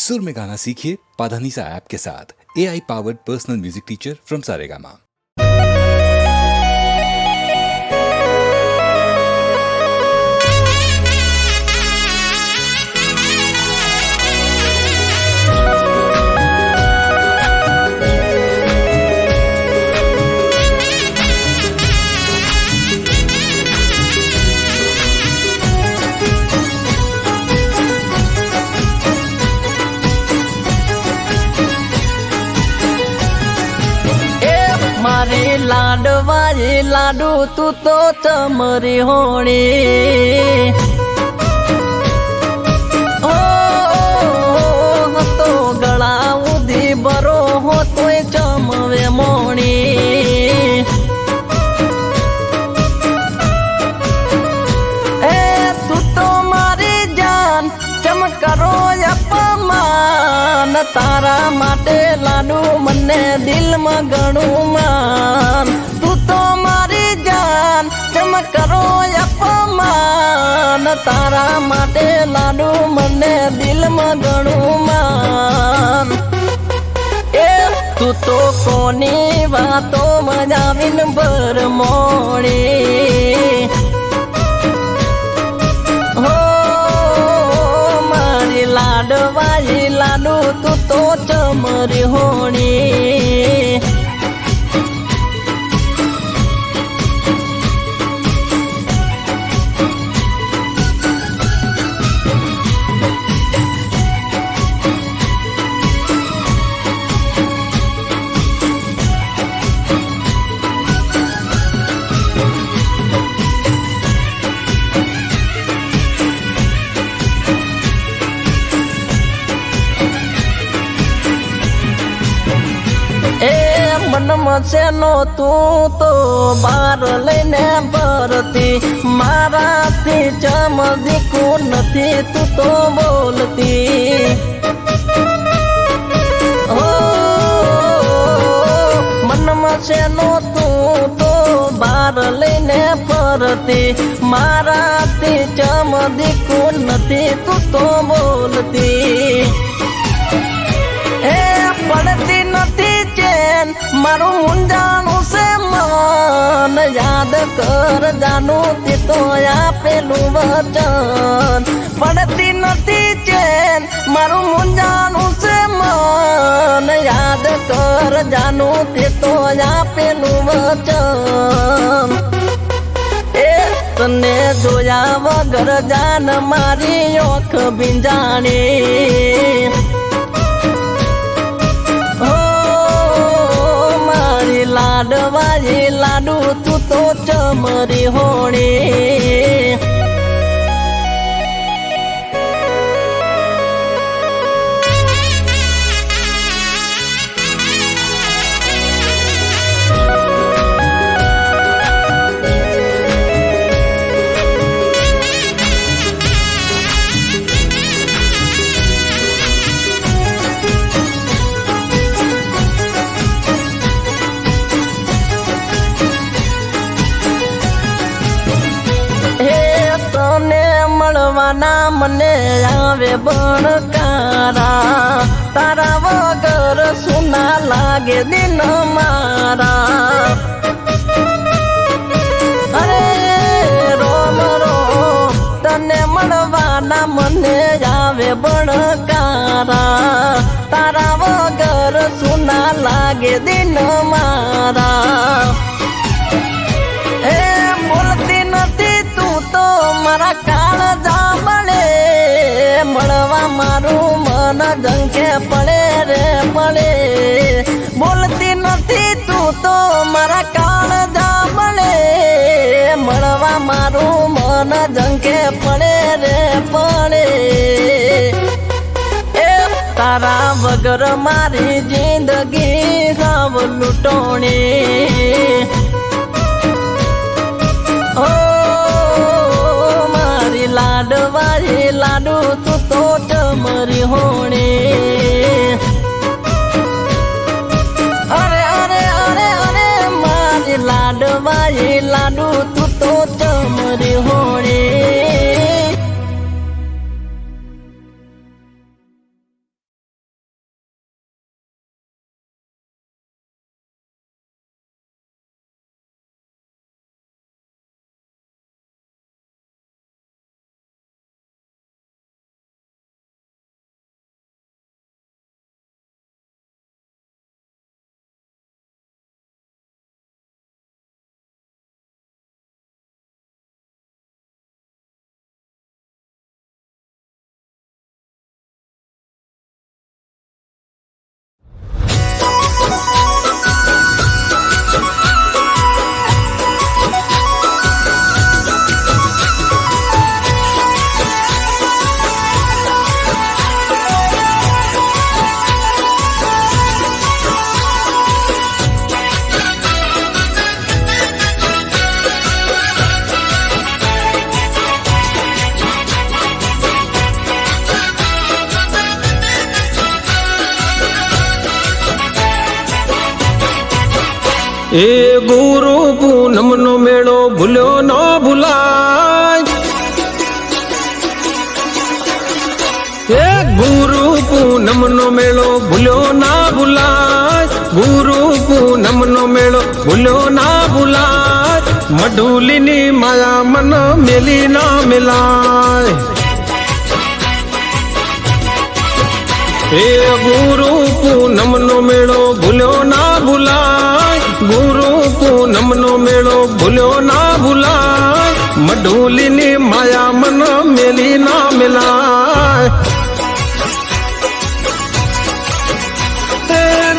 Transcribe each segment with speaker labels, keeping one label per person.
Speaker 1: सुर में गाना सीखिए पाधानीसा ऐप के साथ AI powered personal music teacher from Saregama.
Speaker 2: मारी लाडवाई लाडू तू तो चमरी होणी हो तो गळा उधी बरो होतोय चमवे मोणी ए तू तो मारी जान चमकरो अपमान तारा माटे लाडू मने दिल में गणु मान तू तो मारी जान चमकरो अपमान तारा माटे लाडू मने दिल में गणु मान ए तू तो कोनी वातो मजाविन बर मोणी हो मारी लाडवाई लाडू तू तो चमरी होणी मन मसेनो तू तो बार लईने भरती माराती चमदी को नथी तू तो बोलती हो मन मसेनो तू तो बार लईने भरती माराती चमदी को नथी तू तो बोलती ए पड़ती नथी चैन मारू मुंजानु से मन याद कर जानू ती तो पेलू वचन पड़ती नथी चैन मारू मुंजानु से मन याद कर जानू ती तो पेलू वचन ए तने जोया वगर जान मारी ओख बिंजाणी लाडवाई लाडू तू तो चमरी होणी મળવાના મને આવે બણકારા તારા વગર સુના લાગે દિન મારા અરે રોમ રોમ તને મળવાના મને આવે બણકારા તારા વગર સુના લાગે દિન મારા એ બોલતી નથી તું તો મારા કાળ મળવા મારું મન જંખે પડે રે પડે બોલતી નથી તું તો મારા કાળ મળે મળવા મારું મન જંખે પડે રે પડે એ તારા વગર મારી જિંદગી સાવ લૂંટોણી ઓ મારી લાડવાઈ લાડુ તું તો ચમરી હોણી અરે અરે અરે અરે મારી લાડવાઈ લાડુ તું તો ચમરી હોણી
Speaker 3: એ ગુરુ પૂનમનો મેળો ભૂલ્યો ન ભૂલાય, એ ગુરુ પૂનમનો મેળો ભૂલ્યો ના ભૂલાય, ગુરુ પૂનમનો મેળો ભૂલ્યો ના ભૂલાય, મઢુલીની માયા મન મેલી ના મિલાય. એ ગુરુ પૂનમનો મેળો ભૂલ્યો ના ભૂલાય, ગુરુ પૂનમનો મેળો ભૂલ્યો ના ભૂલાય, મઢુલીની માયા મન મેલી ના મિલાય.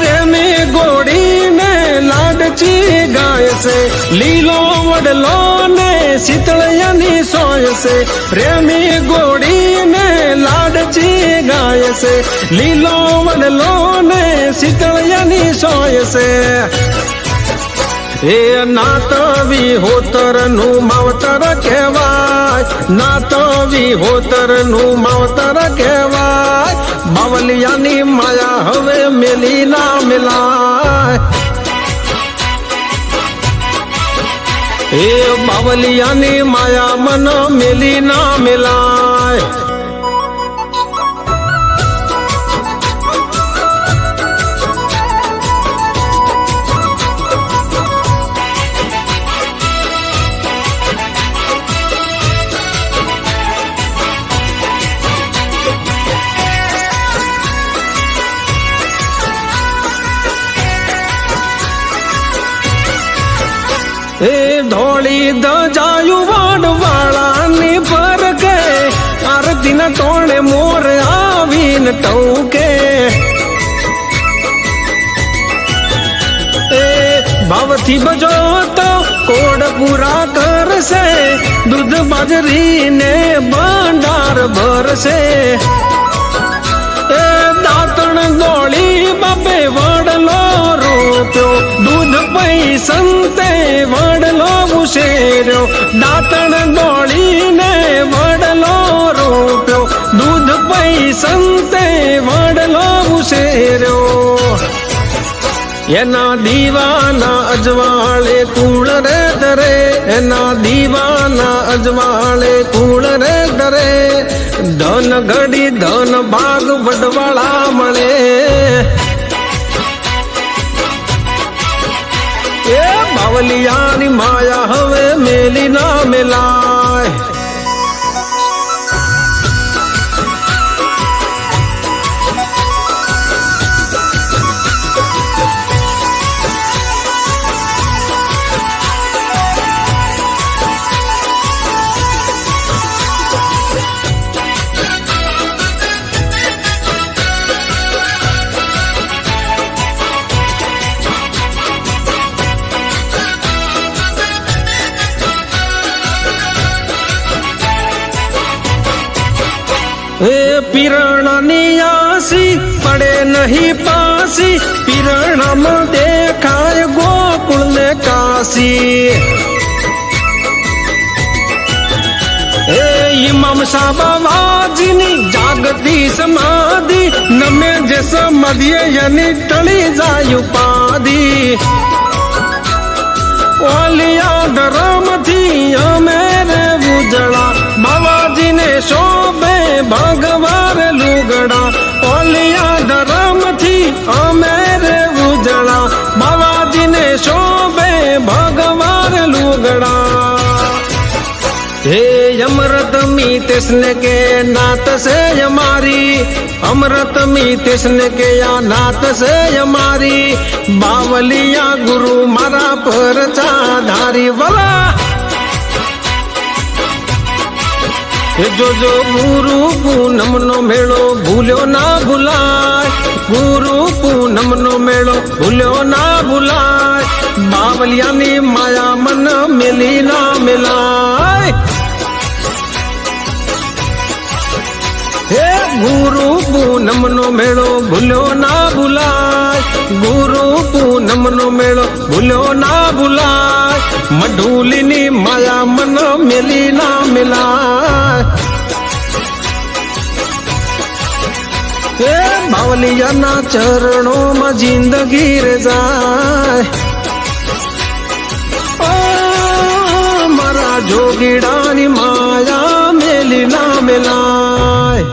Speaker 3: રેમી ગોળીને લાડચી ગાય છે, લીલો વડલો ને શીતળિયાની સોય છે. રેમી ગોળીને લાડચી ગાય છે, લીલો વડલો ને શીતળિયાની સોય છે. એ નાતવી હોતર નું માવતર કહેવાય, નાતવી હોતર નું માવતર કહેવાય, બાવલિયાની માયા હવે મેલી ના મિલાય. એ બાવલિયાની માયા મન મેલી ના મિલાય. એ ધોળી દજાયું વાડવાળાની પર કે આરતીના ટોણે મોર આવીને ટૌકે. એ ભાવથી બજો તો કોડ પૂરા કરશે, દૂધ બાજરીને ભંડાર ભરશે. એ દાંતણ દોડી બાપે વડલો રોપ્યો, દૂધ પૈ સંતે વડલો ઉછેર્યો. દાંતણ દોડીને વડલો રોપ્યો, દૂધ પૈ સંતે વડલો ઉછેર્યો. એના દીવાના અજવાળે કુળ રે ધરે, એના દીવાના અજવાળે કુળ રે ધરે, ધન ઘડી ધન ભાગ વડવાળા મળે. એ બાવલિયાની માયા હવે મેલી ના મેલાય. એ પીરણાની આસી પડે નહીં પાસી, પીરણામાં દેખાય ગોકુળ ને કાશી. એ ઇમામ સાબાવાજીની જાગતી સમાધિ, નમે જે સમાધિએ એની ટળી જાય ઉપાધિ. ઓલિયા ધરમથી અમે રે ઉજળા, બાવાજીને શોભે ભગવાર લુગડા. ઓલિયા ધરમથી અમે રે ઉજળા, બાવાજીને શોભે ભગવાર લુગડા. હે અમૃત મી તેસને કે નાત સે અમારી, અમૃત મી તેસને કે આ નાત સે અમારી, બાવલિયા ગુરુ મારા પર ચાધારી વલા. એ જોજો ગુરુ પૂનમનો મેળો ભૂલ્યો ના ભૂલાય, ગુરુ પૂનમનો મેળો ભૂલ્યો ના ભૂલાય, બાવલિયાની માયા મન મેલી ના મિલાય. હે ગુરુ પૂનમનો મેળો ભૂલ્યો ના ભૂલાય, ગુરુ પૂનમનો મેળો ભૂલ્યો ના ભૂલાય, મઢુલીની માયા મન મેલી ના મિલાય. એ બાવલિયાના ચરણોમાં જિંદગી રે જાય, જોગીડાની માયા મેલી ના મેલાય.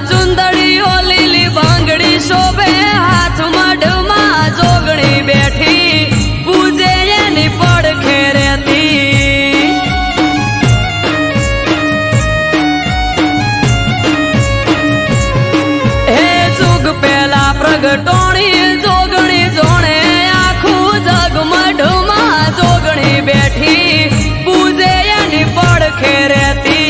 Speaker 4: ચુંદડીઓ લીલી બંગડી શોભે હાથ મઢમાં જોગણી બેઠી પૂજે એની પડખે રહેતી. હે જુગ પેલા પ્રગટોણી જોગણી જોણે આખું જગ મઢમાં જોગણી બેઠી પૂજે એની પડખે રહેતી.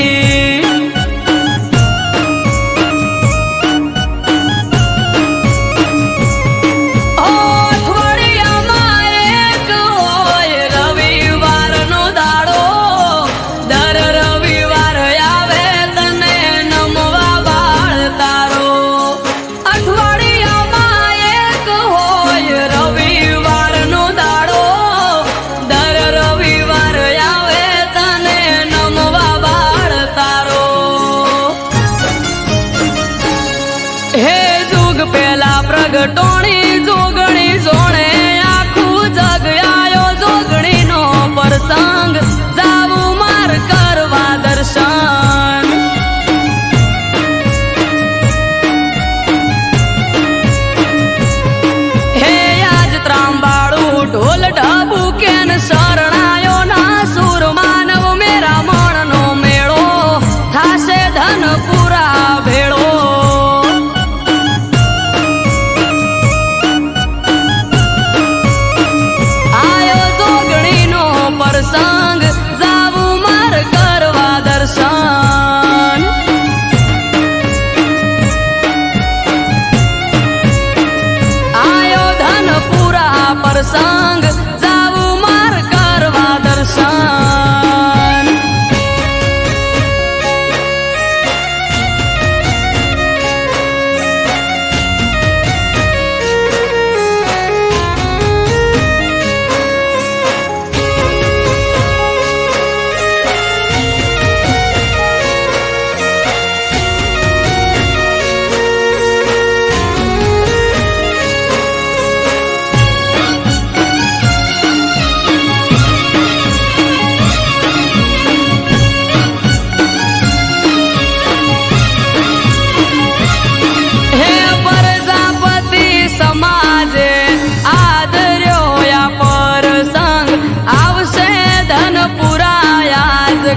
Speaker 4: પ્રગટોણી જોગણી જોણે આખું જગ આયો જોગણી નો પ્રસંગ જાવું માર કરવા દર્શન. હે આજ ત્રાંબાળું ઢોલ ઢબુ કેન શરણાયો ના સુર માનવ મેરા મણ નો મેળો થાશે ધન પૂરા ભેળો. પ્રસંગ જાવું માર કરવા દર્શન. આયો ધન પૂરા પ્રસંગ જાવું માર કરવા દર્શન.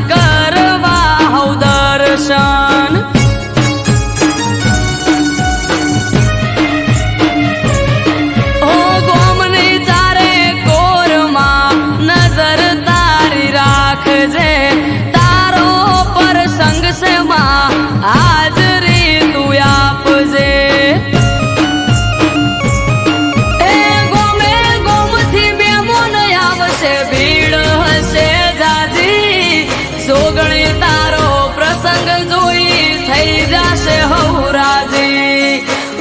Speaker 4: કરવા હઉ દર્શન. ઓ ગોમની ચારે કોરમાં નજર તારી રાખજે તારો પ્રસંગ છે માં હાજરી તું આપજે. એ ગોમે ગોમથી મેમોન આવશે ભીડ હશે જાજી જોગણી તારો પ્રસંગ જોઈ થઈ જશે હૌરાજી.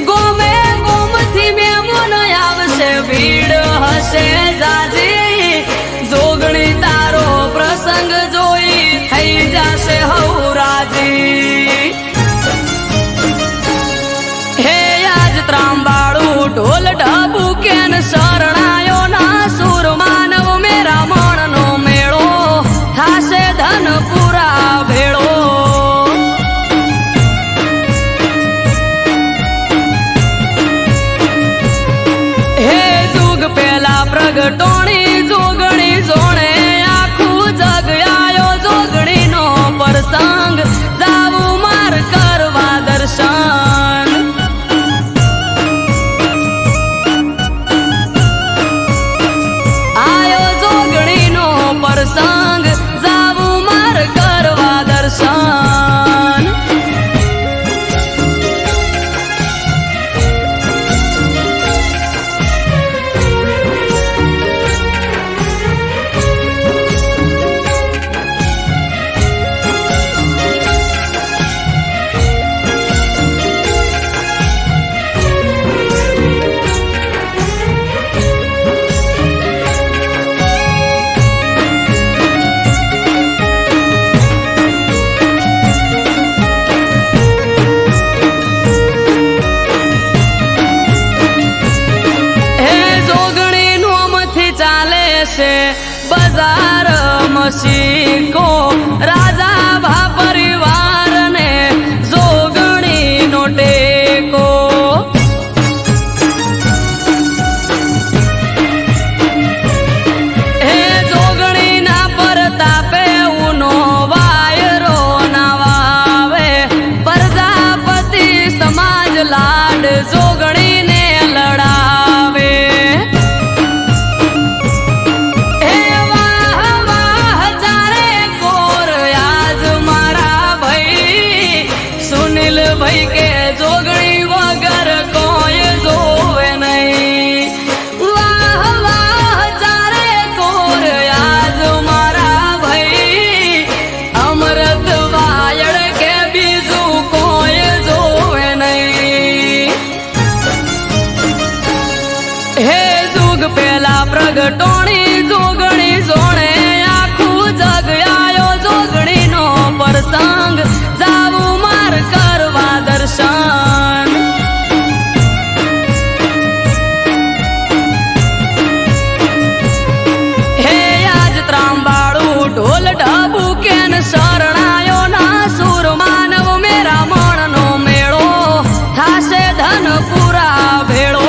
Speaker 4: ગોમે ગોમથી મેમોન આવશે ભીડ હશે જાજી જોગણી તારો પ્રસંગ જોઈ થઈ જશે હૌરાજી. હે આજ ત્રાંબાળું ઢોલ ઢબુ કેન શરણાયો ના સુર માનવ મેરા મણ નો મેળો થાશે ધન પૂરા ભેળો. હે જુગ પેલા પ્રગટો છે બજાર મસીકો રાજા ભા પરિવારને જોગણીનો ટેકો હે જોગણીના પરતાપે ઉનો વાયરો ના વાવે પ્રજાપતિ સમાજ લાડ જોગણીને લડાવે હે વાહ વાહ ચારે કોર આજ મારા ભાઈ સુનિલ ભાઈ કે જોગણી વગર કોઈ જોવે નહીં વાહ વાહ ચારે કોર આજ મારા ભાઈ અમૃત વાયડ કે બીજું કોઈ જોવે નહીં હે જુગ પેલા પ્રગટોણી જોગણી જોણે આખું જગ આયો જોગણીનો પ્રસંગ જાવું માર કરવા દર્શન હે આજ ત્રાંબાળું ઢોલ ઢબુ કેન શરણાયો ના સુર માનવ મેરા મણનો મેળો થાશે ધન પૂરા ભેળો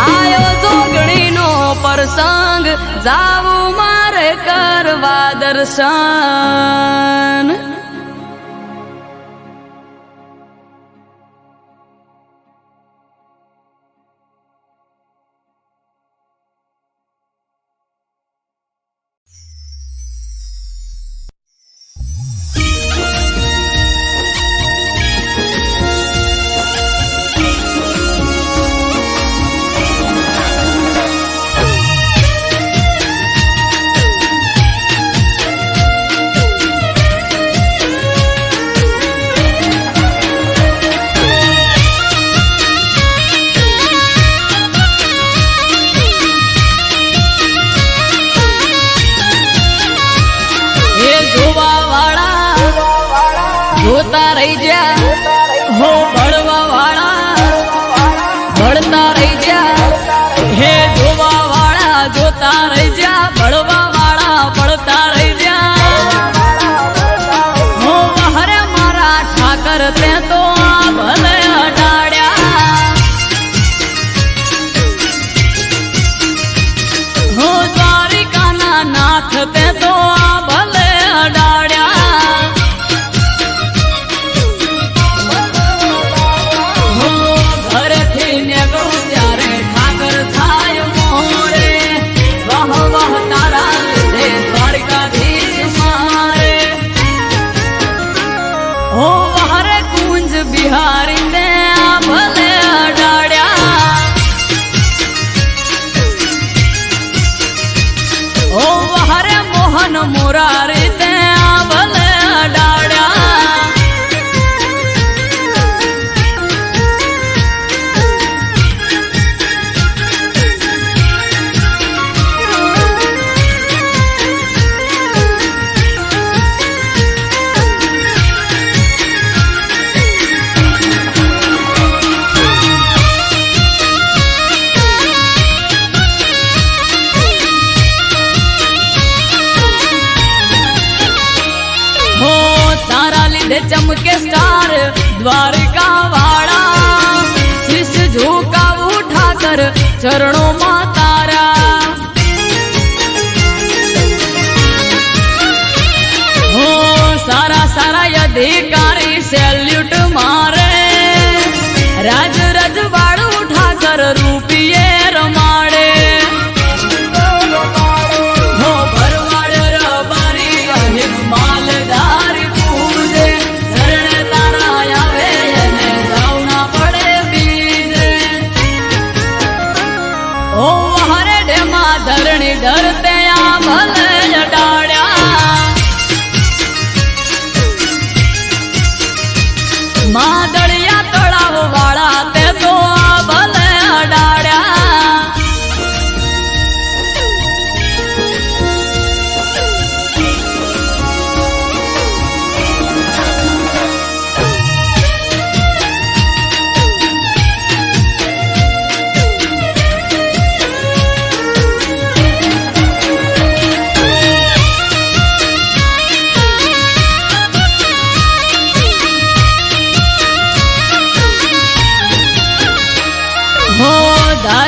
Speaker 4: આયો જોગણીનો પ્રસંગ જાવું મારે કરવા દર્શન એ જોવા વાળા જોતા રહી જા હો ભળવા વાળા ભળતા રહી જા હે જોવા વાળા જોતા રહી જા ભળવા વાળા ભળતા રહી જા હો વહરે મારા ઠાકર તે તો આ ભલે અડાડ્યા હો દ્વારિકાના નાથ તે તો આ ભલે અડાડ્યા હો ઘરેથી નીકળું ત્યારે ઠાકર થાય મોરે વાહ વાહ તારા લીધે દ્વારકાધીશ મારે હો વહરે કુંજ બિહારી ને આ ભલે અડાડ્યા ઓ વહરે મોહન મોરારી તે આ ભલે અડાડ્યા હો તારા લીધે ચમકે સ્ટાર દ્વારિકા વાળા શીશ ઝુકાવું ઠાકર ચરણોમાં તારા હો સારા સારા અધિકારી સેલ્યુટ મારે રાજ રજવાડું ઠાકર રૂપિયે રમાડે હો ભરવાડ રબારી અહિર માલધારી પૂજે શરણે તારા આવે એને જાવ ના પડે બીજે ઓ હરે ડેમાં ધરણી ડરતે આ ભલે અડાડ્યા માદળિયા તળાવ વાળા તે તો આ ભલે અડાડ્યા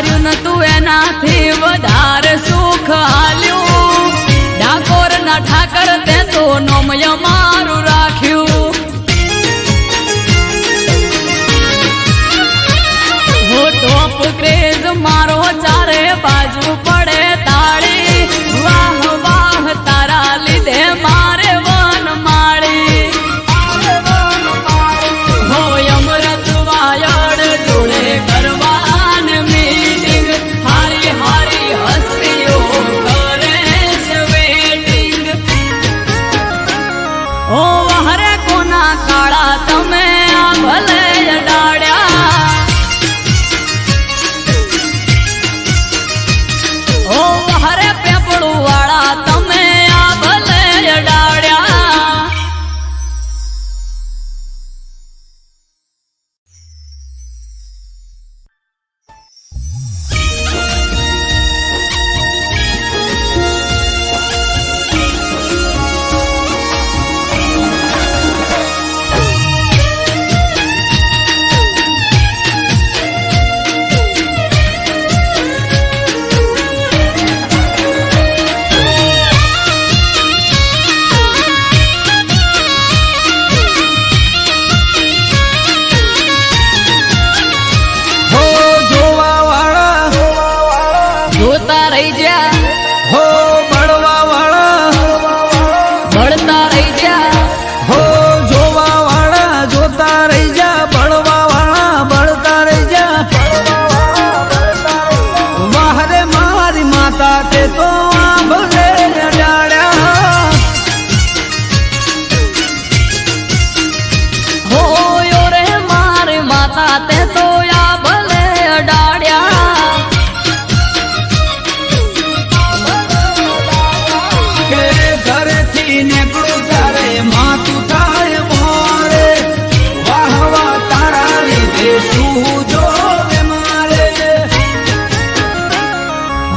Speaker 4: ધાર્યું નતું એનાથી વધારે સુખ હાલ્યું ડાકોર ના ઠાકર તે તો નોમય મારું રાખ્યું હો ટોપ ક્રેઝ મારો ચારે બાજુ પડે તાળી વાહ વાહ તારા લીધે મારે વન માળી હો અમૃત વાયડ જોડે કરવાન મીટિંગ હારી હારી હસ્તીઓ કરે છે વેટિંગ ઓ હરે કોના કાળા તમે આ ભલે અડાડ્યા ઓ હરે પેપડું વાળા તમે આ ભલે અડાડ્યા
Speaker 3: હો જોવા વાળા
Speaker 4: જોતા રહી જા
Speaker 3: હો બળવા વાળા
Speaker 4: બળતા રહી જા
Speaker 3: હો જોવા વાળા જોતા રહી જા બળવા વાળા બળતા રહી જા વાહરે મારી માતા તે તો આ ભલે અડાડ્યા
Speaker 4: હો યો રે મારી માતા તે તો આ ભલે અડાડ્યા
Speaker 3: કે ઘરેથી નીકળું ત્યારે માતું થાય મોરે વાહ વાહ તારા લીધે શું જોવે મારે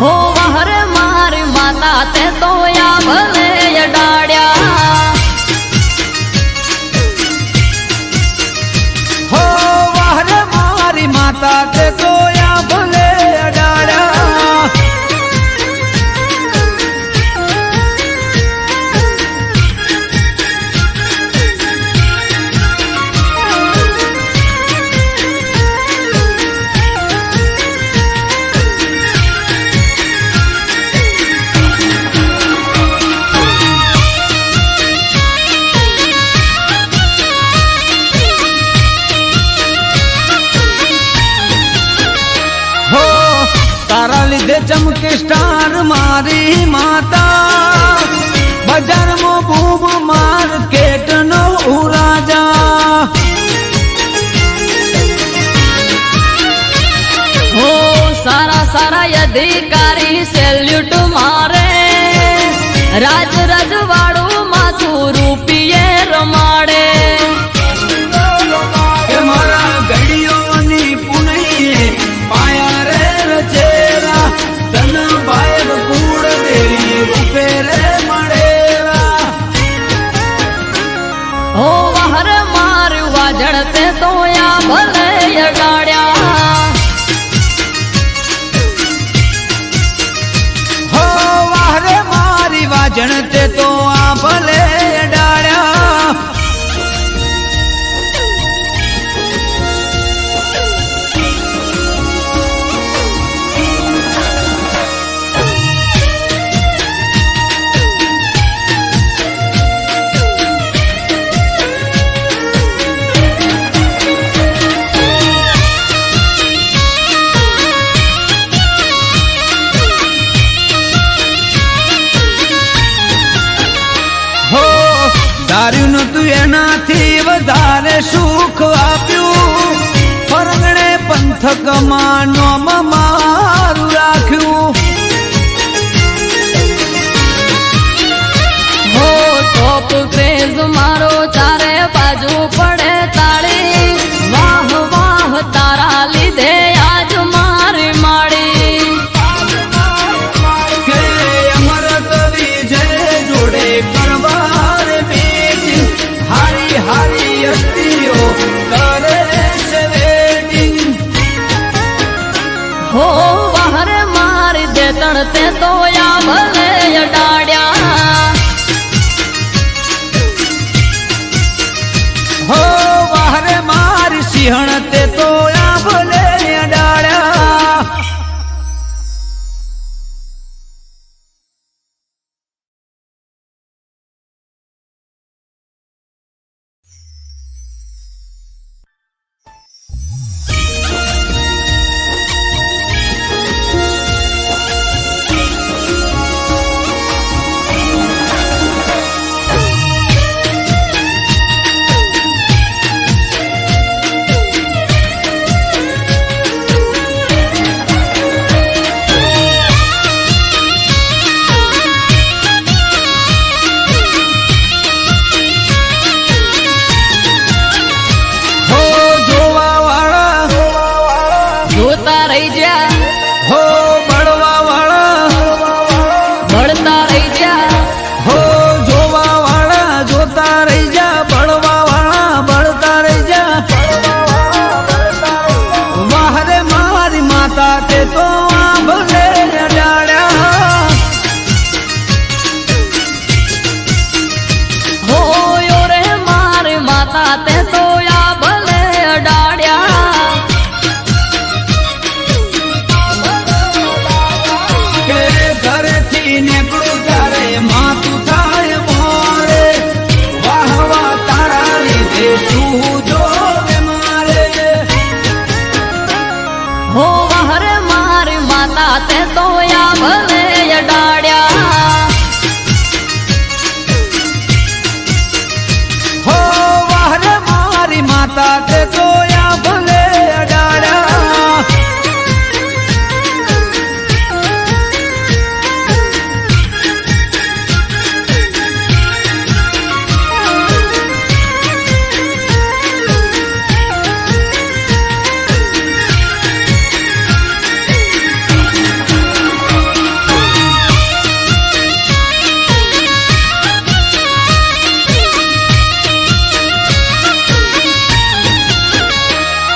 Speaker 4: હો વહરે મારી માતા તે તો આ ભલે અડાડ્યા
Speaker 3: હો વાહરે મારી માતા તે તોયા ભલે અડાડ્યા હો તારા લીધે ચમકે સ્ટાર મારી માતા બજારમાં બૂમ માર્કેટ નો રાજા
Speaker 4: હો સારા સારા અધિકારી સેલ્યુટ મારે રાજ રજવાડું માથું રૂપિયે રમાડે
Speaker 3: કે મારા ગડીઓની પુનૈયે પાયા રે રચેરા તન બાયર કુળ દેરી રૂપે રે મળેરા
Speaker 4: હો વહરે મારું વાજળ તે તો આ ભલે અડાડ્યા
Speaker 3: હો વાહરે મારી વાજણ તે તો આ ભલે અડાડ્યા હો ધાર્યું નતું એનાથી વધારે સુખ આપ્યું પરગણે પંથકમાં નોમ મારું રાખ્યું
Speaker 4: હો ટોપ ક્રેઝ મારો ચારે બાજુ પડે તાળી વાહ વાહ તારા લીધે આજ મારી માળી
Speaker 3: કે અમરત વિજય જોડે કરવાર બેટી હારી હારી અસ્તીઓ કરે છે વેડિંગ
Speaker 4: હો વાજણ તે તો આ ભલે અડાડ્યા
Speaker 3: હો વાહરે મારી સિંહણ તે તો આ ભલે અડાડ્યા
Speaker 4: જોતા રહી જા
Speaker 3: હો બળવા વાળા
Speaker 4: બળતા રહી જા
Speaker 3: હો જોવા વાળા જોતા રહી જા બળવા વાળા બળતા રહી જા વાહરે મારી માતા તે તો આ ભલે અડાડ્યા
Speaker 4: હો યો રે મારી માતા તે તો આ ભલે અડાડ્યા
Speaker 3: કે ઘરેથી નીકળું ત્યારે માતું થાય મોરે વાહ વાહ તારા લીધે શું જોવે મારે
Speaker 4: હો વહરે મારી માતા તે તો આ ભલે અડાડ્યા
Speaker 3: હો વાહરે મારી માતા તે તો આ ભલે અડાડ્યા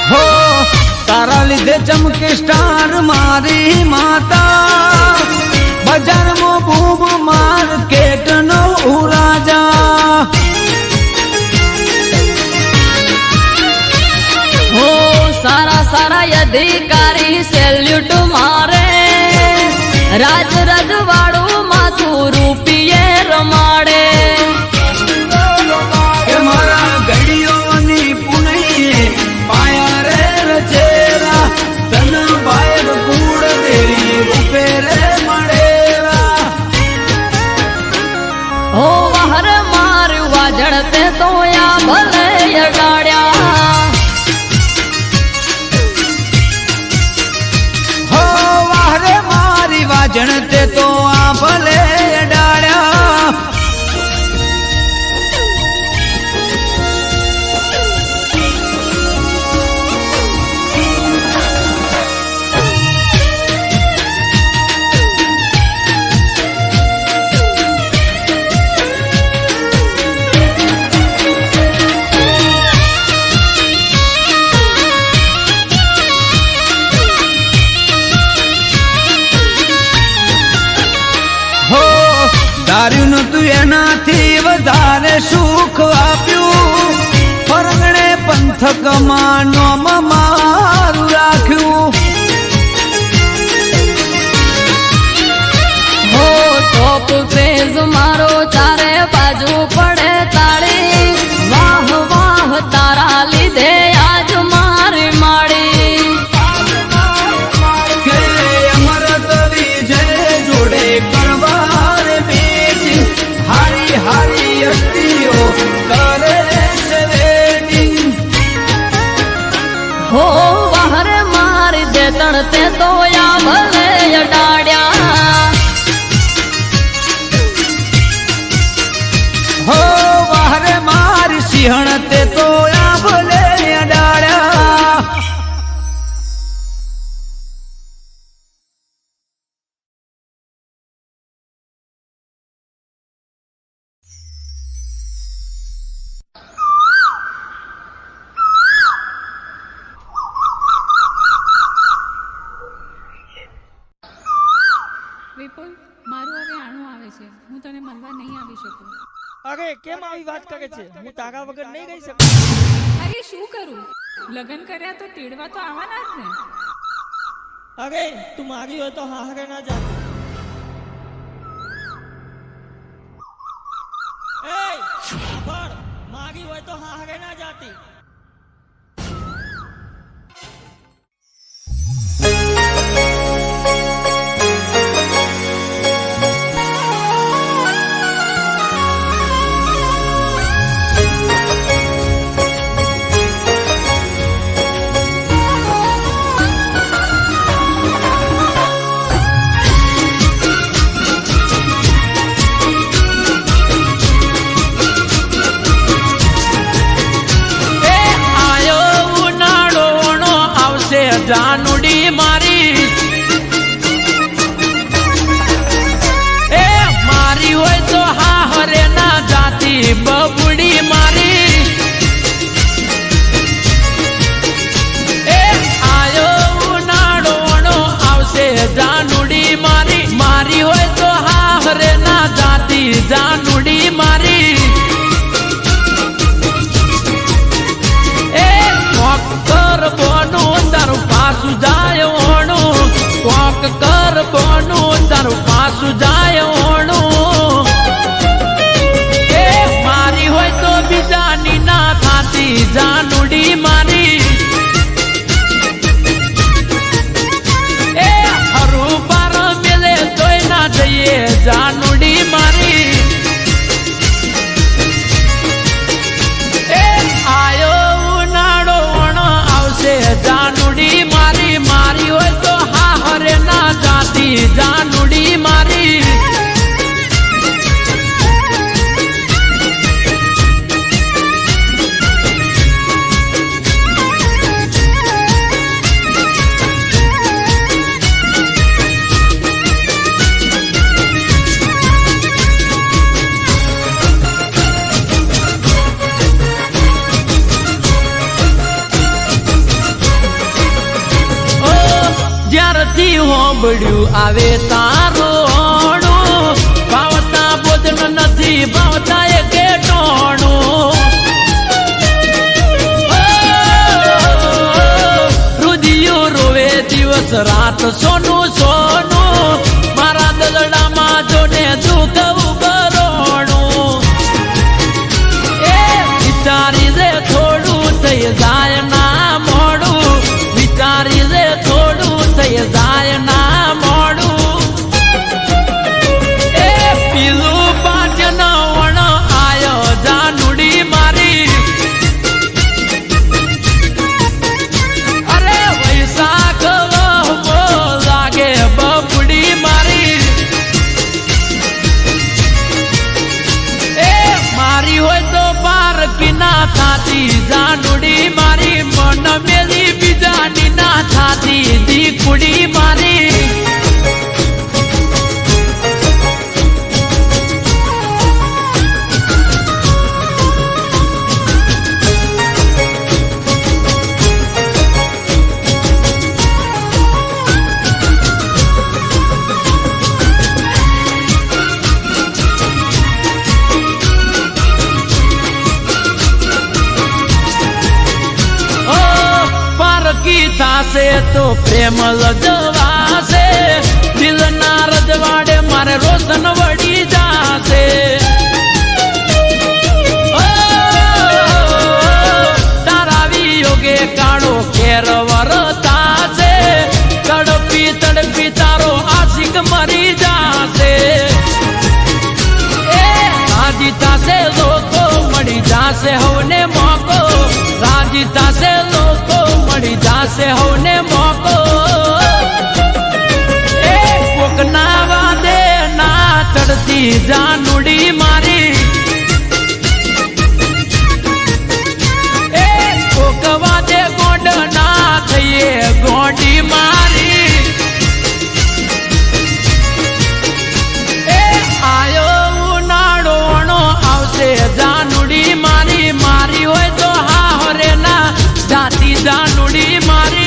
Speaker 3: હો તારા લીધે ચમકે સ્ટાર મારી માતા બજારમાં બૂમ માર્કેટ નો રાજા
Speaker 4: હો સારા સારા અધિકારી સેલ્યુટ મારે રાજ રજવાડું માથું રૂપિયે રમાડે
Speaker 3: કે મારા ઘડીઓની પુનૈયે પાયા રે રચેલા તન બાયર કુળ દેવી રૂપે રે મળેલા
Speaker 4: હો વહર મારું વાજણ તે તો આ ભલે અડાડ્યા
Speaker 3: હો વાહરે મારી વાજણ તે તો આ ભલે અડાડ્યા હો ધાર્યું નતું એનાથી વધારે સુખ આપ્યું ફરગણે પંથકમાં નોમ મારું રાખ્યું
Speaker 4: હો ટોપ ક્રેઝ મારો ચારે બાજુ પડે તાળી વાહ વાહ તારા લીધે આજ મારી માડી
Speaker 3: કે અમરત વિજય જોડે કરવાર બેટી હારી હારી અસ્તીઓ કરે છે વેટિંગ
Speaker 4: હો વહર મારી દેતણ તે તો આ ભલે અડાડ્યા
Speaker 3: હો વાહરે મારી સિંહણ તે તો આ ભલે અડાડ્યા
Speaker 5: છે, હું તને મળવા નહીં આવી શકું.
Speaker 6: અરે કેમ આવી વાત કરે છે? હું તારા વગર નહીં રહી શકું.
Speaker 5: અરે શું કરું? લગ્ન કર્યા તો તેડવા તો આવવાના જ ને.
Speaker 6: અરે તું મારી હોય તો હારે ના જા. એ સાંભળ, મારી હોય તો હારે ના જાતી.
Speaker 3: જાનુડી મારી એ મારી હોય તો હા હરે ના જાતી બબુડી મારી એ આયો ઉનાળો આવશે જાનુડી મારી મારી હોય તો હા હરે ના જાતી જાનુડી મારી એ મોકર બોનું તારું પાસું જાય ઓણું કોક કર બોનું તારું પાસું જાય ઓણું એ મારી હોય તો બીજાની ના થાતી જાનુડી મારી એ હરું પાર મેલે તોય ના જઈએ જાનુડી મારી એ આયો ઉનાળો આવશે જાનુડી મારી મારી હોય તો હા હરે ના જાતી જાનુડી મારી જ્યારથી હોંભળ્યું આવે તારોણું ભાવતા બોધન નથી ભાવતા એ કેટોણું રુધિયો રોવે દિવસ રાત સોનું સોનું મારા દલડામાં જોને દુઃખ ઉભરોણું એ વિચારી દે થોડું થઈ જાય ના મોડું વિચારી દે થોડું થઈ જાય ના મોડું એ પીલું પાટન વણ આયો જાનુડી મારી અરે વૈશાખ વહમો લાગે બબુડી મારી એ મારી હોય તો પાર કિના થાતી જાનુડી મારી મન મેલી બીજાની ના થાતી દીકુડી મારી થાશે તો પ્રેમ લજવાશે દિલના રજવાડે મારે રોશન વળી જાશે તારા વિયોગે કાળો કેર વરતાશે તડપી તડપી તારો આશિક મરી જાશે એ રાજી થાશે લોકો મળી જાશે હવને મોકો રાજી થાશે લોકો મળી જાશે હવને મોકો એ કોકના વાદે ના ચડતી જાનુડી મારી એ કોક વાદે ગોડ ના થઈએ ગોડી મારી એ આયો ઉનાળો આવશે જાનુડી મારી મારી હોય તો હા હરે ના જાતી જાનુડી મારી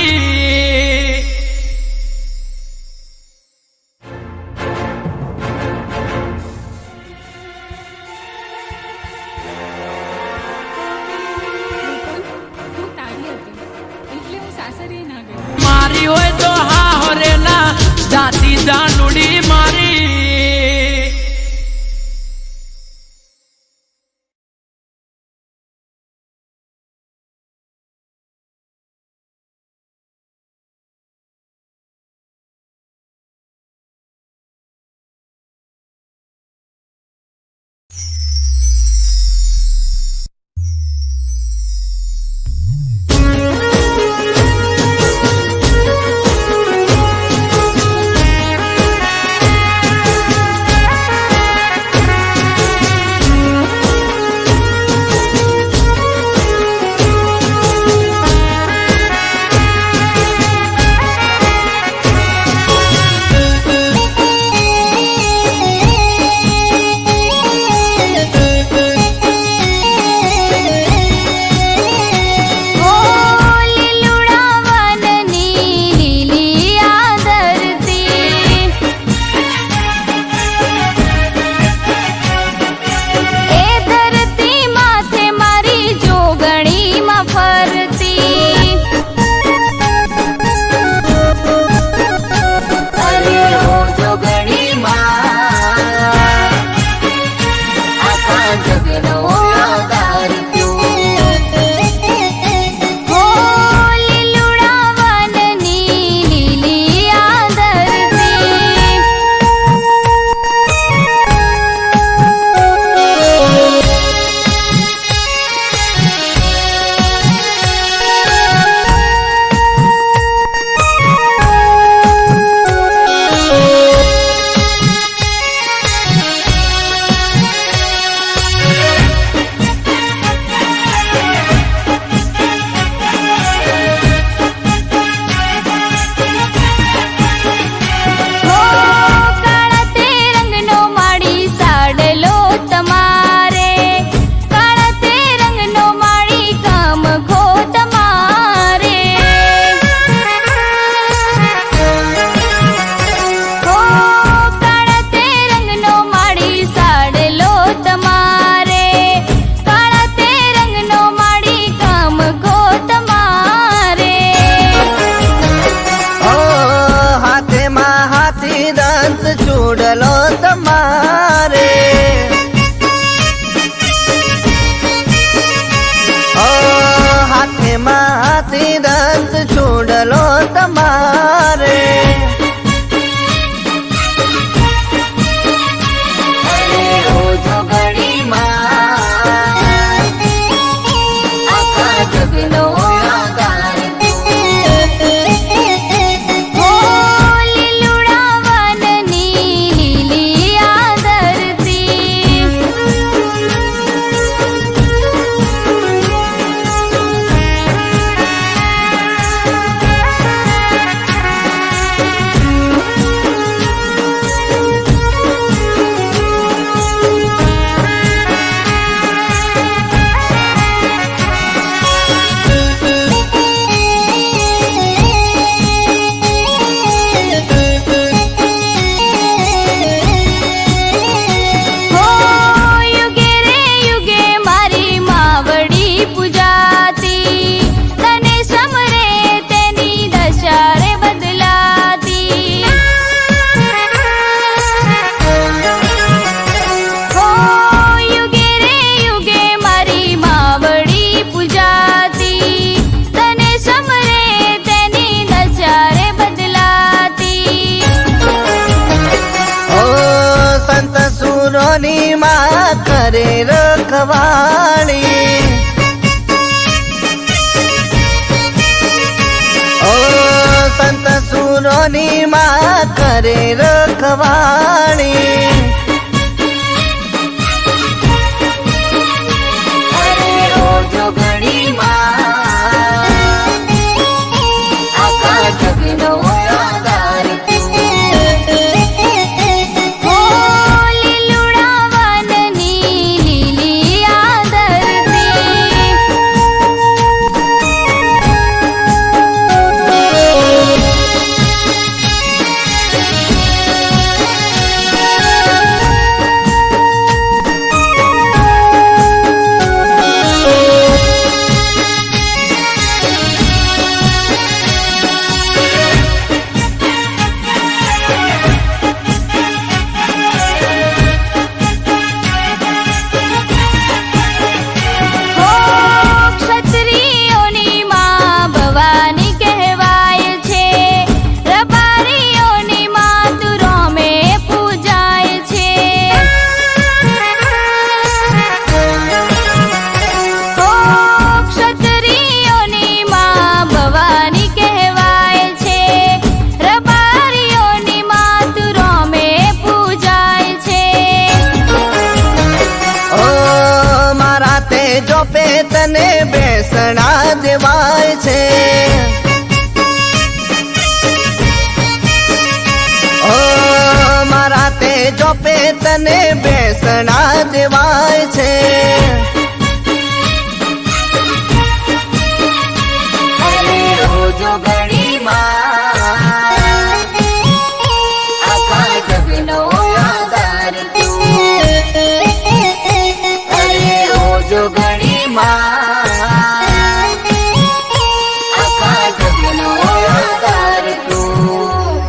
Speaker 2: તમારે રોજો ઘડીમાં આખા જગનો આધાર
Speaker 7: હો લીલુડા વનની લીલી આદરતી હો યુગે રે યુગે મારી માવડી પૂજાતી તને સમરે તેની દશા રે બદલાતી હો યુગે રે યુગે મારી માવડી પૂજાતી તને સમરે તેની દશા રે બદલાતી
Speaker 2: ઓ સંત સુરોની માં કરે રખવાળી ઓ સંત સુરોની માં કરે રખવાળી રોજો ઘડીમાં આખા જગનો આધાર
Speaker 7: હો લીલુડા વનની લીલી આદરતી હો ક્ષત્રિયોની માં ભવાની કહેવાય છે રબારીઓની માં તુરોમે પૂજાય છે હો ક્ષત્રિયોની માં ભવાની કહેવાય છે રબારીઓની માં તુરોમે પૂજાય છે
Speaker 2: ઓ મારા તેજો પે તને બેસણા દેવાય છે ઓ મારા તેજો પે તને બેસણા દેવાય છે રોજો ઘડીમાં આખા જગનો આધાર રોજો ઘડીમાં આખા જગનો આધાર તું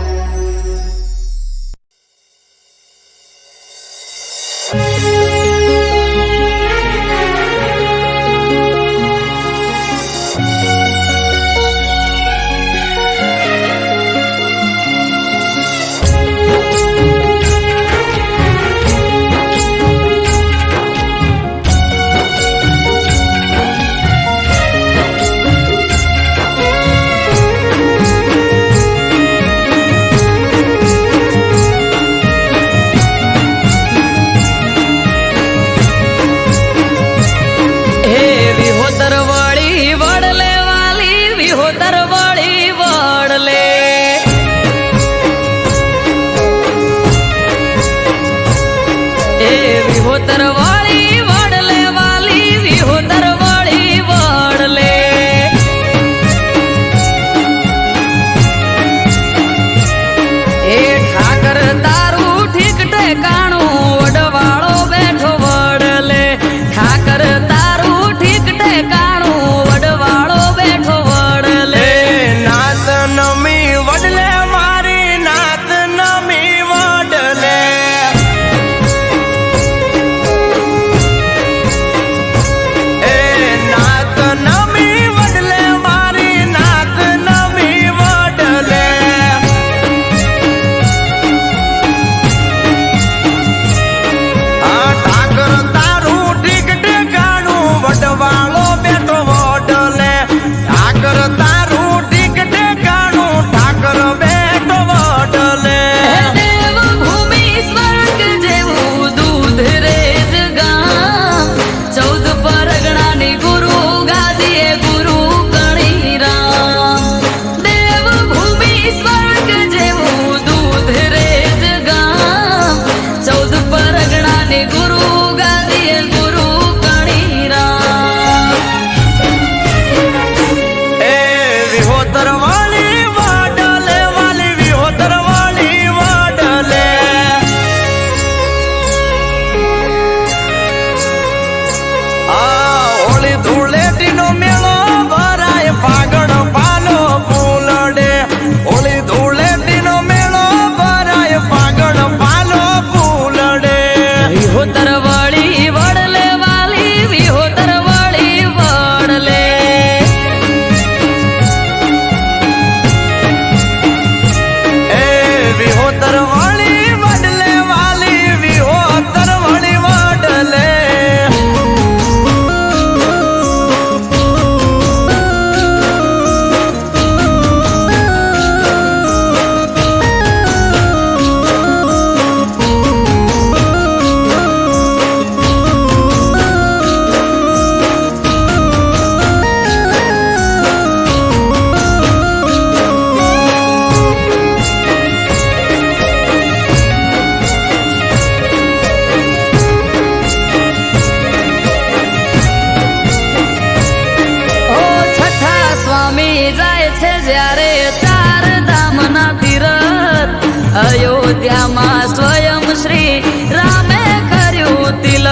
Speaker 4: અયોધ્યામાં સ્વયં શ્રી રામે કર્યું તિલક.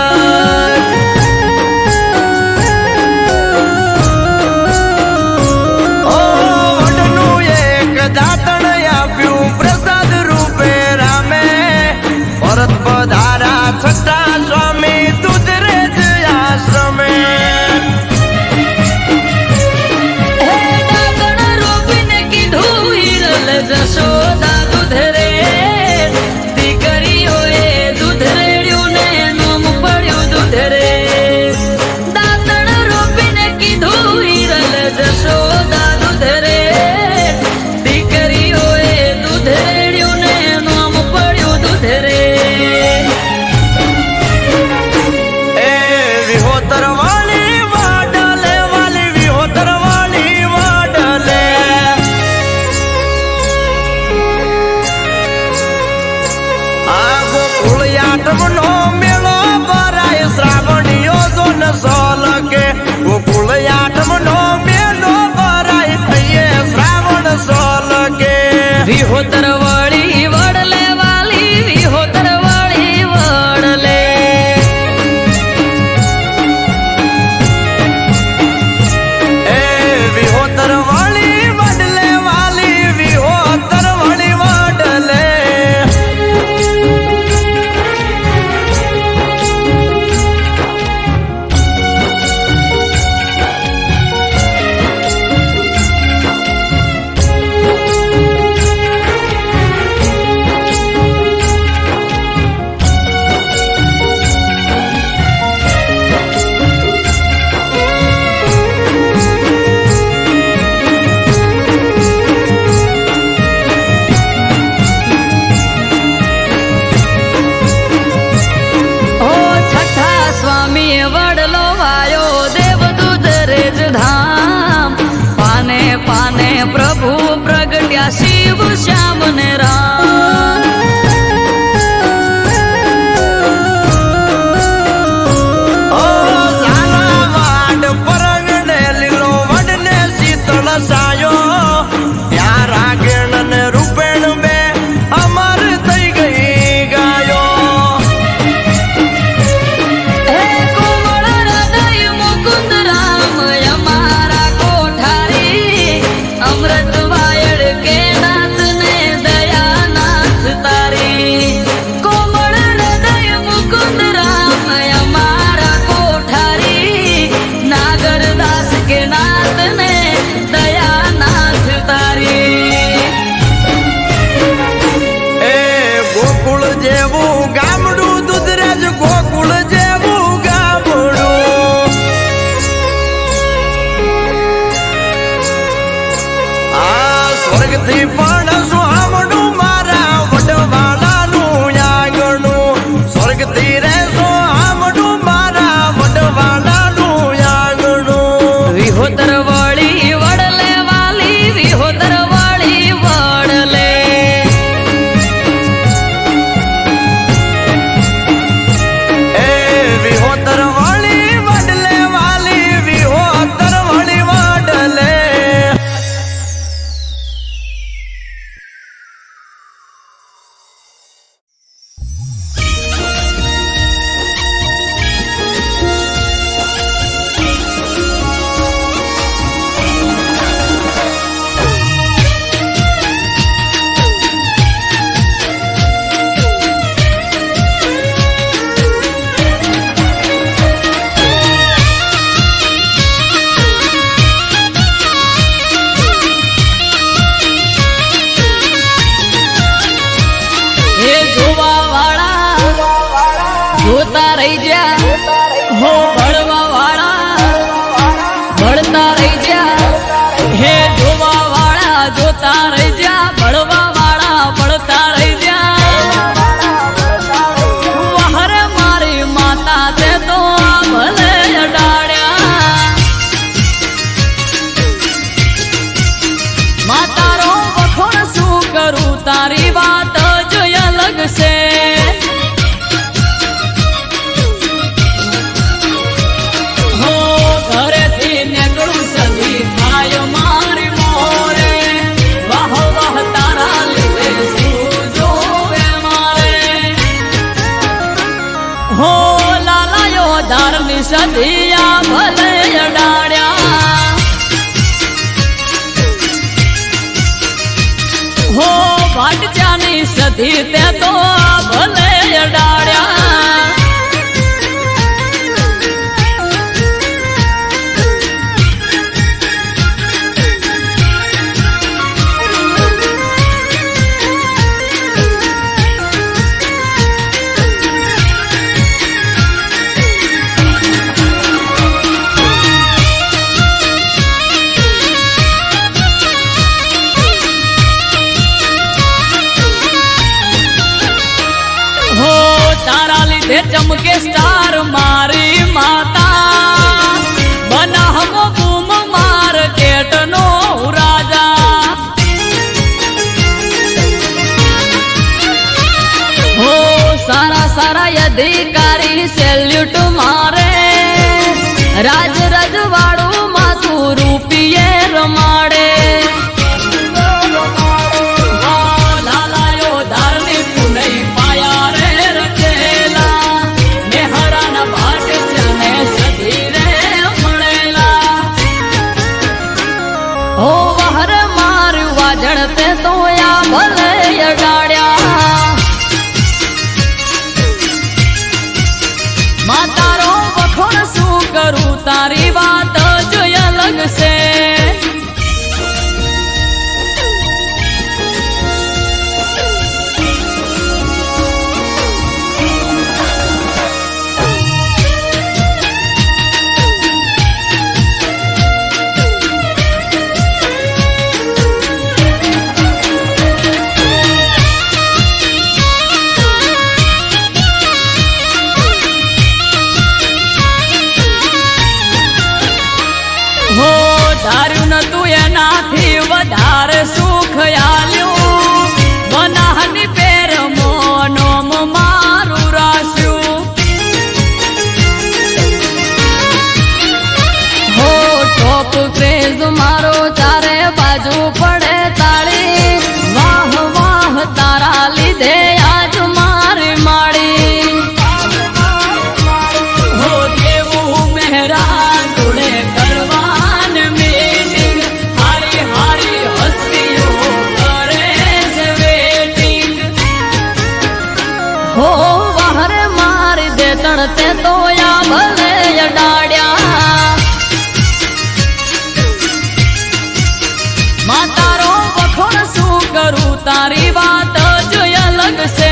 Speaker 2: દાતણ આપ્યું પ્રસાદ રૂપે રામે ભરત પધારા છઠ્ઠા સ્વામી દુધરેજ આશ્રમે.
Speaker 4: દાતણ રોપીને કીધું હિરલ જશોદા દૂધરે દીકરીઓએ દૂધ રેડ્યું ને નામ પડ્યું દૂધરે. દાતણ રોપીને કીધું હિરલ જશોદા દૂધરે
Speaker 2: મેળો ભરાય શ્રાવણીઓ જોન સોલકે ગોકુળ આઠમનો મેળો ભરાય થઈએ શ્રાવણ સોલકે.
Speaker 4: વિહોતર વળી વડલે વાલી વિહોતર વળી વડલે.
Speaker 2: એ વિહોતર વળી વડલે વાલી વિહોતર વળી વડલે.
Speaker 4: પ્રભુ પ્રગટ્યા શિવ શ્યામ ને રામ.
Speaker 2: વાડ પરંગને લીલો વડને શીતળ સાયો ત્યાં રાગેણ ને રૂપેણ બે અમર થઈ ગઈ ગાયો.
Speaker 4: હે કોમળ હૃદય મુકુંદ રામ અમારા કોઠારી અમૃત વાયડ કે નાથ ને દયાનાથ તારી. કોમળ હૃદય મુકુંદ રામ અમારા કોઠારી નાગરદાસ કે નાથ ને દયાનાથ તારી.
Speaker 2: એ ગોકુળ જેવું ગામડું દુધરેજ ગોકુળ જેવું ગામડું. આ સ્વર્ગથી પણ સુહામણું મારા વડવાલાનું આંગણું. સ્વર્ગથી રે સુહામણું મારા વડવાલાનું આંગણું.
Speaker 4: વિહોતર વળી વડલે વાલી વિહોતર વળી વડલે.
Speaker 2: એ વિહોતર વળી વડલે વાલી વિહોતર વળી વડલે.
Speaker 4: હે જોવા વાળા જોતા રહી જા હો ભળવા વાળા ભળતા રહી જા. હે જોવા વાળા જોતા રહી જા ભળવા વાળા ભળતા રહી જા. વહરે મારી માતા તે તો ભલે અડાડ્યા. માતારો વખોણ શું કરું તારી વાત જ અલગ છે. હો ઘરેથી નીકળું સધી થાય મારી મોરે વાહ વાહ તારા લીધે શું જોવે સધિયા ભલે અડાડ્યા હો ભાટજાની સધી તે તો ભલે અડાડ્યા ચમકે સ્ટાર મારી માતા બનાહમો બૂમ માર્કેટ નો રાજા હો સારા સારા અધિકારી સેલ્યુટ મારે રાજ રજવાડું માથું રૂપિયે રમાડે જણતે તો યા ભલે અડાડ્યા માં તારો વખોણ શું કરું તારી વાત જ અલગ છે ધાર્યું નતું એનાથી વધારે સુખ આલ્યું બનાહની પેર મોનોમ મારું રાસ્યું હો ટોપ ક્રેઝ મારો ચારે બાજુ પડે તાળી વાહ વાહ તારા લીધે આજ મારી માડી હો દેવું મહેરા જોડે કરવા હો વહરે મારી દે તણતે તો યા ભલે અડાડ્યા માં તારો વખોણ શું કરું તારી વાત જ અલગ છે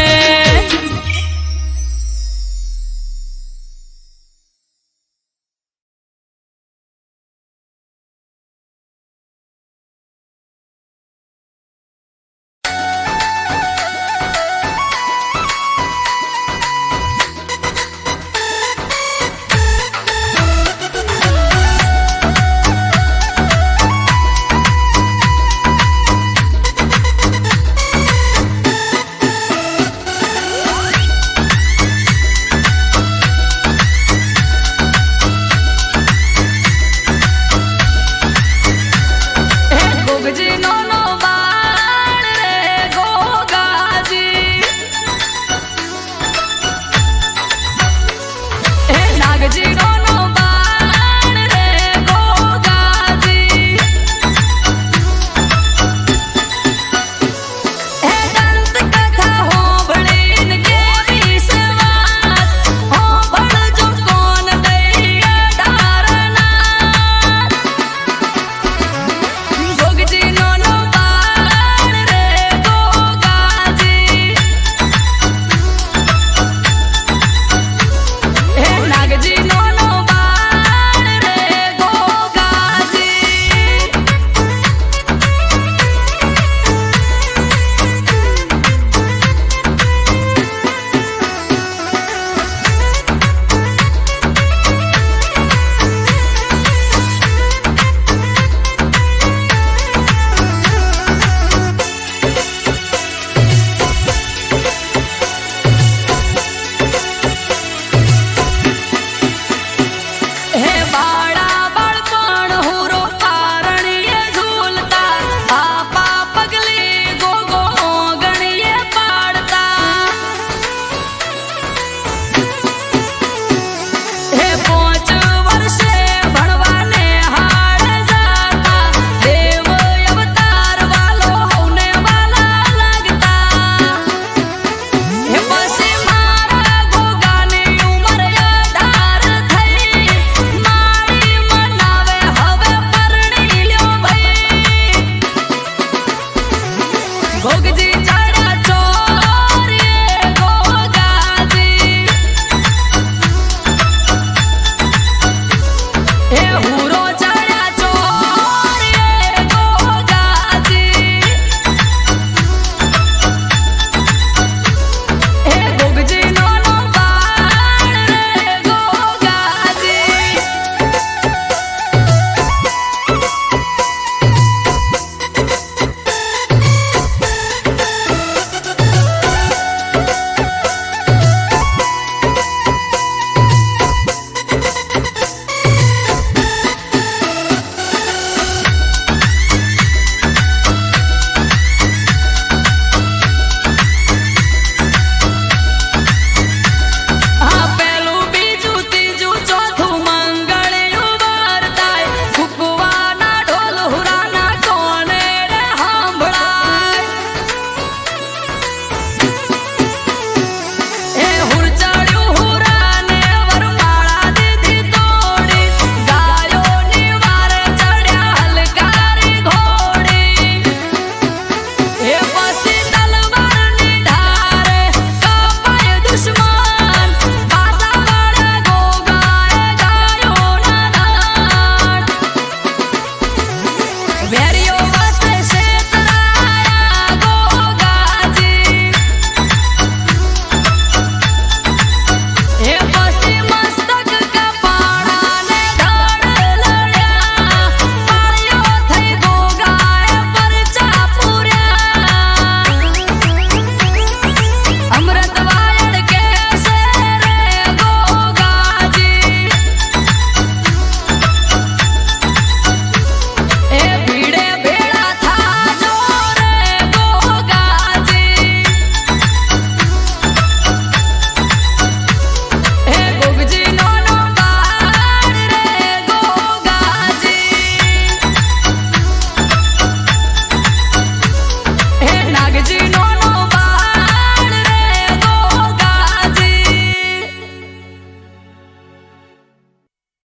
Speaker 4: ભુજી